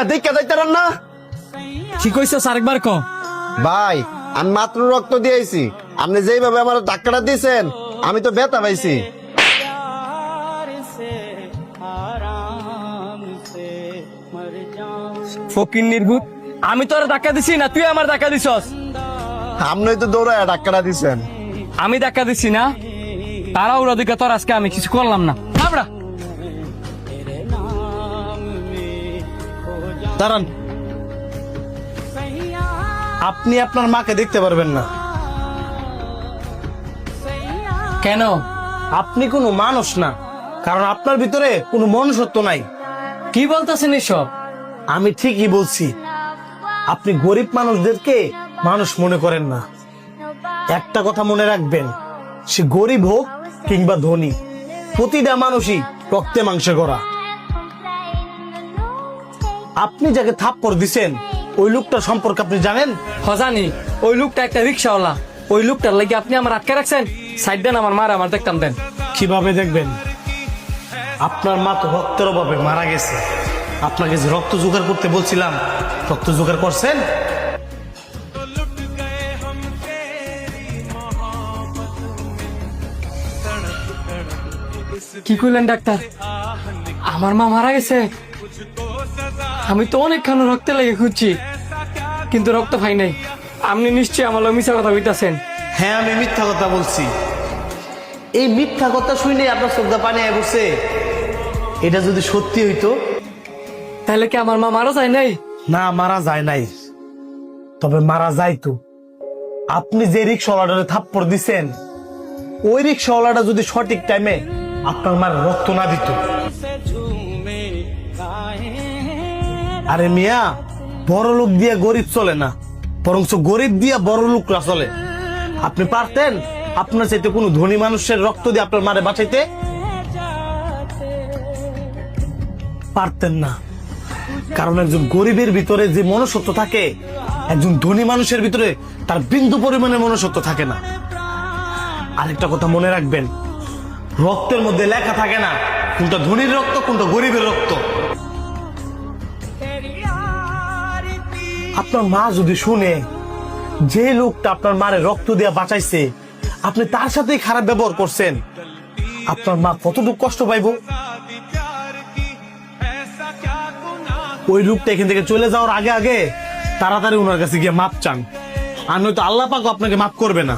মিয়া দেখে যাইতারেন না? কি কইছস আরেকবার ক। ভাই আমি মাত্র রক্ত দিয়েছি, আপনি যেইভাবে আমার ধাক্কাটা দিয়েছেন আমি তো ব্যথা পাইছি। ফকির নির্ভূত, আমি তোর ধাক্কা দিছি না তুই আমার ধাক্কা দিছস? আপনি তো দৌড়ায় ধাক্কাটা দিয়েছেন। আমি ধাক্কা দিছি না, তারা ওরা দিকে তোর আজকে আমি কিছু করলাম না। আমরা দাঁড়ান, আপনি আপনার মাকে দেখতে পারবেন না। কেন? আপনি কোনো মানুষ না, কারণ আপনার ভিতরে কোনো মনুষ্যত্ব নাই। কি বলতেছেন এসব? আমি ঠিকই বলছি, আপনি গরিব মানুষদেরকে মানুষ মনে করেন না। একটা কথা মনে রাখবেন, সে গরিব হোক কিংবা ধনী, প্রতিটা মানুষই রক্তে মাংসে গড়া। আপনি যাকে থাপ্পড় দিছেন ওই লোকটা সম্পর্কে আপনি জানেন? জানি, ওই লোকটা একটা রিক্সাওয়ালা। ওই লোকটার লাগি আপনি আমার আটকে রাখছেন। সাইড দেন, আমার মার আমার দেখতাম দেন। কিভাবে দেখবেন? আপনার মা তো রক্তের অভাবে মারা গেছে। আপনাকে যে রক্ত জোগাড় করতে বলছিলাম, রক্ত জোগাড় করছেন? কি কইলেন ডাক্তার? আমার মা মারা গেছে? আমি তো অনেকক্ষণ রক্তে লেগে খুঁজছি, কিন্তু রক্ত পাই নাই। আপনি নিশ্চয়ই আমার লগে মিছা কথা কইতাছেন। হ্যাঁ, আমি মিথ্যা কথা বলছি। এই মিথ্যা কথা শুনে আপনার চোখটা পানি আয় পড়ছে। এটা যদি সত্যি হইতো। তাহলে কি আমার মা মারা যায় নাই? না, মারা যায় নাই, তবে মারা যাইতো। আপনি যে রিক্সাওয়ালাটা থাপ্পড় দিছেন, ওই রিক্সাওয়ালাটা যদি সঠিক টাইমে আপনার মার রক্ত না দিত। আরে মিয়া, বড় লোক দিয়ে গরিব চলে না, বরঞ্চ গরিব দিয়া বড় লোকরা চলে। আপনি পারতেন আপনার চাইতে কোনো ধনী মানুষের রক্ত দিয়ে আপনার মারে বাঁচাইতে? পারতেন না, কারণ একজন গরিবের ভিতরে যে মনুষ্যত্ব থাকে, একজন ধনী মানুষের ভিতরে তার বিন্দু পরিমাণে মনুষ্যত্ব থাকে না। আরেকটা কথা মনে রাখবেন, রক্তের মধ্যে লেখা থাকে না কোনটা ধনীর রক্ত কোনটা গরিবের রক্ত। আপনার মা যদি শুনে যে লোকটা আপনার মারে রক্ত দিয়ে বাঁচাইছে আপনি তার সাথেই খারাপ ব্যবহার করছেন, আপনার মা কতটুকু কষ্ট পাইব? ওই লোকটা এখান থেকে চলে যাওয়ার আগে আগে তাড়াতাড়ি ওনার কাছে গিয়ে মাপ চান, আর নয়তো আল্লাহ পাক আপনাকে মাফ করবে না।